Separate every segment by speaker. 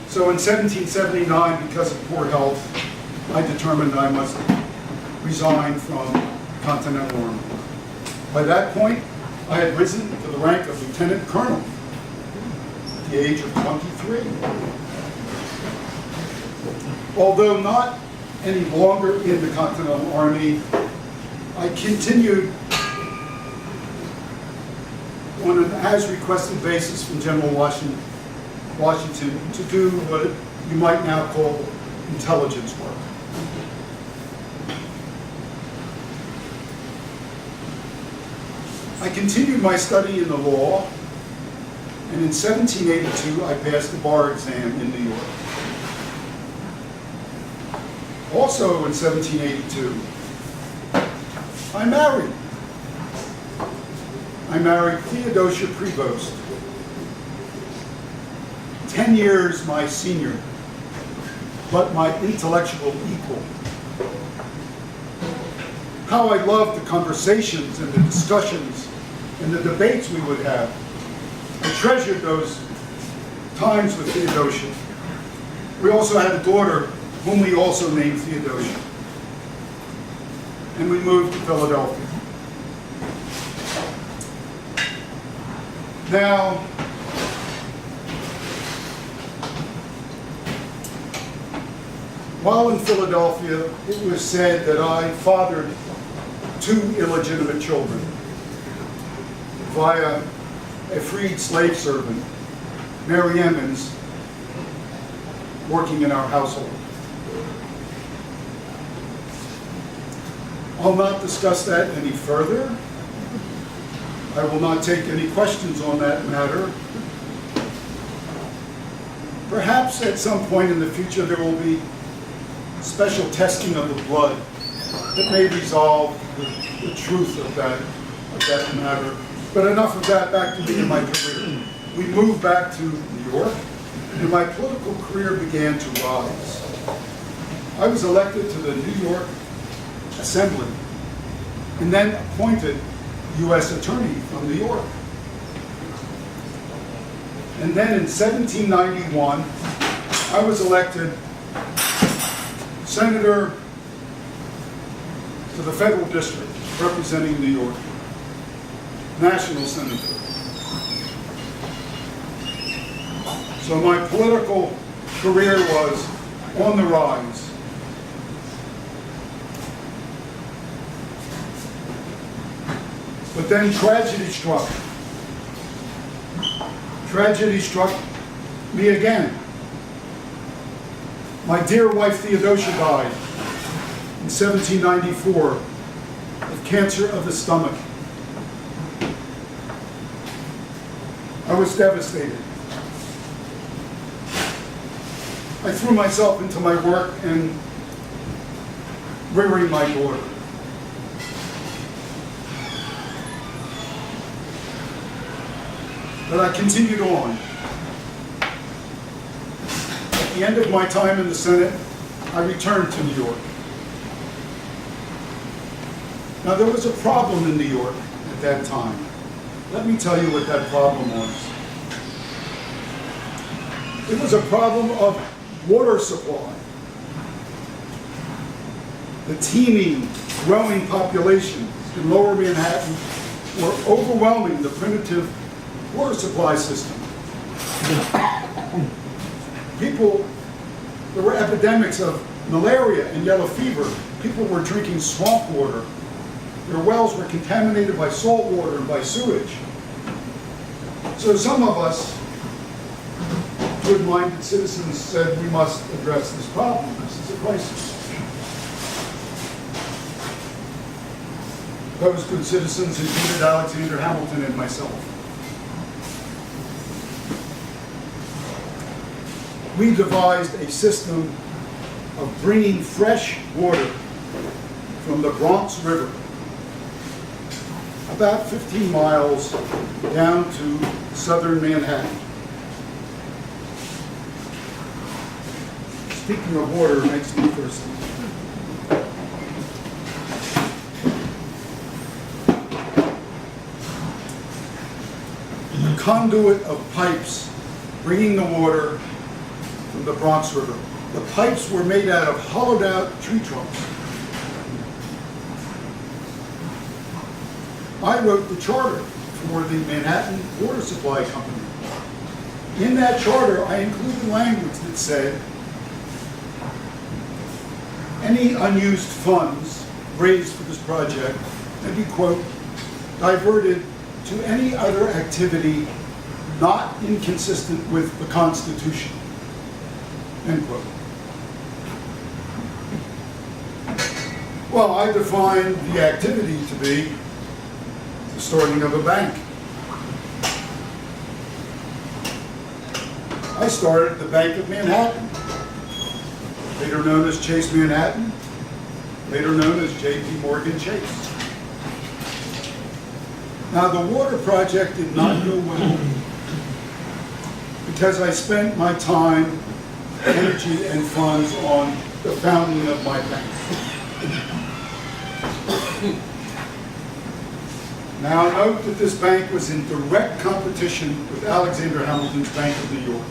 Speaker 1: So in 1779, because of poor health, I determined I must resign from the Continental Army. By that point, I had risen to the rank of Lieutenant Colonel at the age of 23. Although not any longer in the Continental Army, I continued on an as-requested basis from General Washington to do what you might now call intelligence work. I continued my study in the law, and in 1782 I passed the bar exam in New York. Also in 1782, I married. I married Theodosia Prevost, 10 years my senior, but my intellectual equal. How I loved the conversations and the discussions and the debates we would have. I treasured those times with Theodosia. We also had a daughter whom we also named Theodosia. And we moved to Philadelphia. Now, while in Philadelphia, it was said that I fathered 2 illegitimate children via a freed slave servant, Mary Emmons, working in our household. I'll not discuss that any further. I will not take any questions on that matter. Perhaps at some point in the future there will be special testing of the blood that may resolve the truth of that matter. But enough of that, back to me and my career. We moved back to New York, and my political career began to rise. I was elected to the New York Assembly, and then appointed U.S. Attorney from New York. And then in 1791, I was elected Senator to the Federal District, representing New York, National Senator. So my political career was on the rise. But then tragedy struck. Tragedy struck me again. My dear wife Theodosia died in 1794 of cancer of the stomach. I was devastated. I threw myself into my work and rearing my daughter. But I continued on. At the end of my time in the Senate, I returned to New York. Now, there was a problem in New York at that time. Let me tell you what that problem was. It was a problem of water supply. The teeming, growing population in Lower Manhattan were overwhelming the primitive water supply system. There were epidemics of malaria and yellow fever. People were drinking swamp water. Their wells were contaminated by salt water and by sewage. So some of us, good-minded citizens, said we must address this problem. This is a crisis. Those good citizens included Alexander Hamilton and myself. We devised a system of bringing fresh water from the Bronx River about 15 miles down to southern Manhattan. Speaking of water, it makes me thirsty. A conduit of pipes bringing the water from the Bronx River. The pipes were made out of hollowed out tree trunks. I wrote the charter for the Manhattan Water Supply Company. In that charter, I included language that said, any unused funds raised for this project may be, quote, diverted to any other activity not inconsistent with the Constitution, end quote. Well, I defined the activity to be the starting of a bank. I started the Bank of Manhattan, later known as Chase Manhattan, later known as J.P. Morgan Chase. Now, the water project did not go well because I spent my time, energy, and funds on the founding of my bank. Now, note that this bank was in direct competition with Alexander Hamilton's Bank of New York.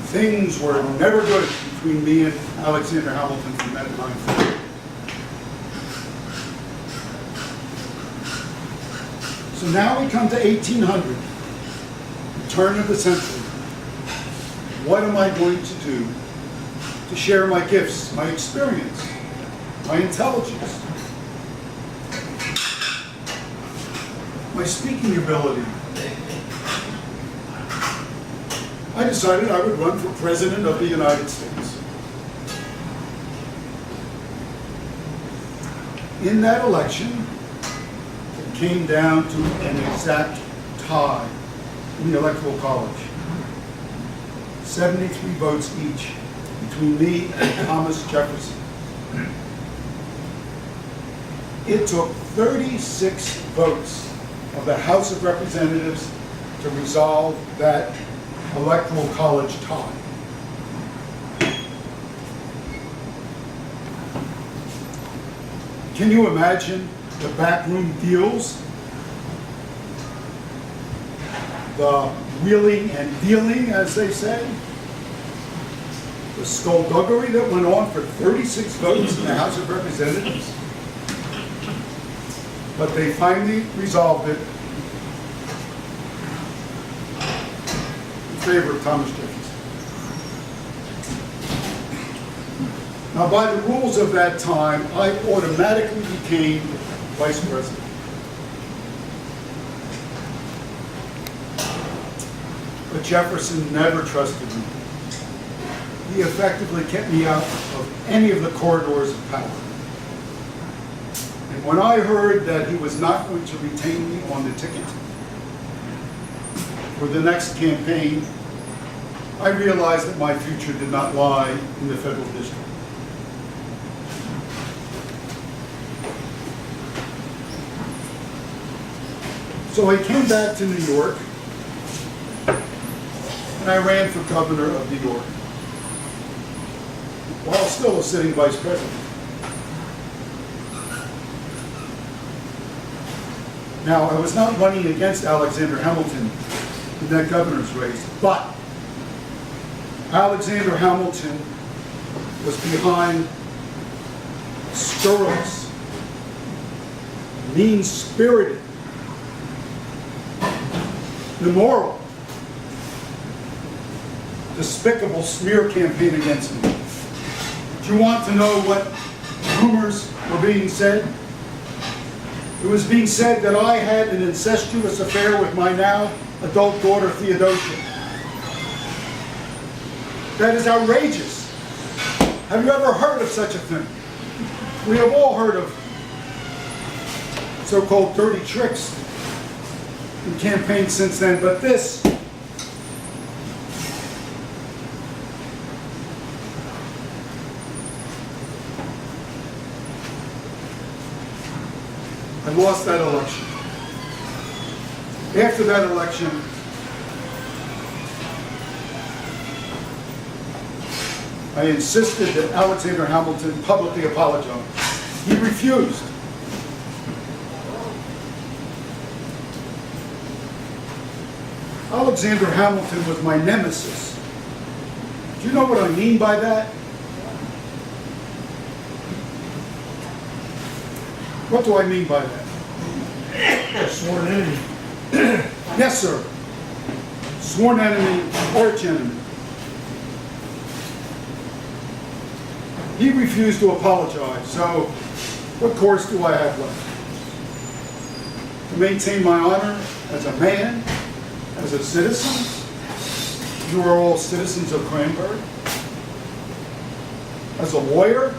Speaker 1: Things were never good between me and Alexander Hamilton from that time forward. So now we come to 1800, the turn of the century. What am I going to do to share my gifts, my experience, my intelligence, my speaking ability? I decided I would run for President of the United States. In that election, it came down to an exact tie in the Electoral College. 73 votes each between me and Thomas Jefferson. It took 36 votes of the House of Representatives to resolve that Electoral College tie. Can you imagine the backroom deals, the wheeling and dealing, as they say, the skullduggery that went on for 36 votes in the House of Representatives? But they finally resolved it in favor of Thomas Jefferson. Now, by the rules of that time, I automatically became vice president. But Jefferson never trusted me. He effectively kept me out of any of the corridors of power. And when I heard that he was not going to retain me on the ticket for the next campaign, I realized that my future did not lie in the federal district. So I came back to New York, and I ran for governor of New York, while still a sitting vice president. Now, I was not running against Alexander Hamilton in that governor's race, but Alexander Hamilton was behind scurrilous, mean-spirited, immoral, despicable smear campaign against me. Do you want to know what rumors were being said? It was being said that I had an incestuous affair with my now adult daughter, Theodosia. That is outrageous. Have you ever heard of such a thing? We have all heard of so-called dirty tricks in campaigns since then, but this, I lost that election. After that election, I insisted that Alexander Hamilton publicly apologize. He refused. Alexander Hamilton was my nemesis. Do you know what I mean by that? What do I mean by that?
Speaker 2: Sworn enemy.
Speaker 1: Yes, sir. Sworn enemy, arch enemy. He refused to apologize, so what course do I have left? To maintain my honor as a man, as a citizen. You are all citizens of Cranberry. As a lawyer.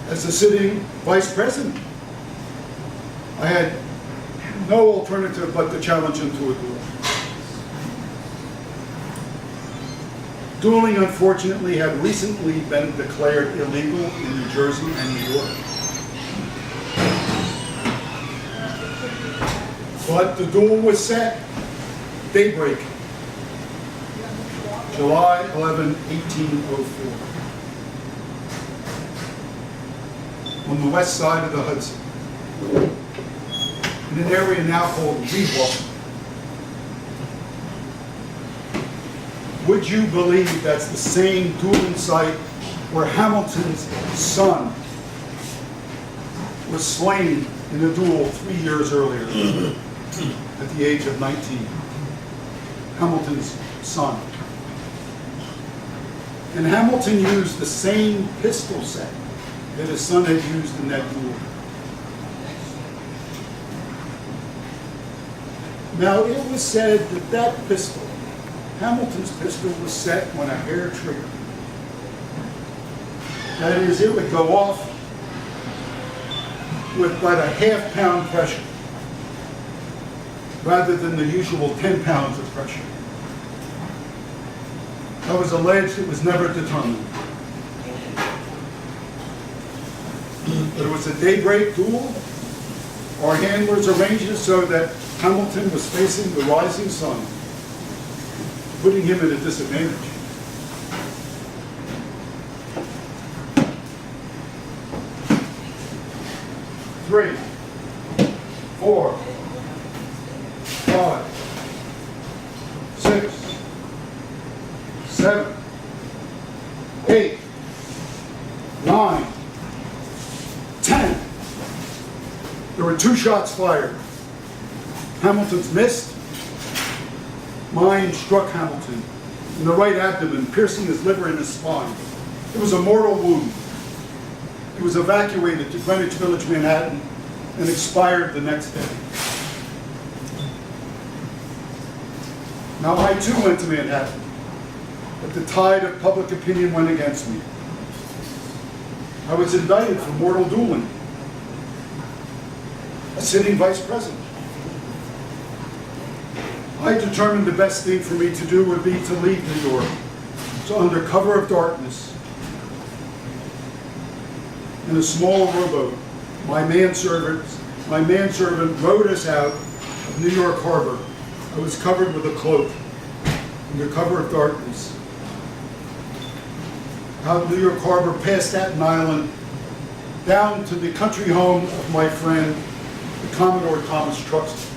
Speaker 1: As a sitting vice president. I had no alternative but to challenge him to a duel. Dueling, unfortunately, had recently been declared illegal in New Jersey and New York. But the duel was set daybreak, July 11, 1804, on the west side of the Hudson, in an area now called Weehawken. Would you believe that's the same dueling site where Hamilton's son was slain in a duel 3 years earlier at the age of 19? Hamilton's son. And Hamilton used the same pistol set that his son had used in that duel. Now, it was said that that pistol, Hamilton's pistol, was set on a hair trigger. That is, it would go off with about a half-pound pressure, rather than the usual 10 pounds of pressure. That was alleged, it was never determined. But it was a daybreak duel. Our handlers arranged it so that Hamilton was facing the rising sun, putting him at a disadvantage. Three, 4, 5, 6, 7, 8, 9, 10. There were 2 shots fired. Hamilton's missed. Mine struck Hamilton in the right abdomen, piercing his liver and his spine. It was a mortal wound. He was evacuated to Greenwich Village, Manhattan, and expired the next day. Now, I too went to Manhattan, but the tide of public opinion went against me. I was indicted for mortal dueling, a sitting vice president. I determined the best thing for me to do would be to leave New York. So under cover of darkness, in a small rowboat, my manservant rowed us out of New York Harbor. I was covered with a cloak under cover of darkness. Out of New York Harbor, past Staten Island, down to the country home of my friend, the Commodore Thomas Truxtun.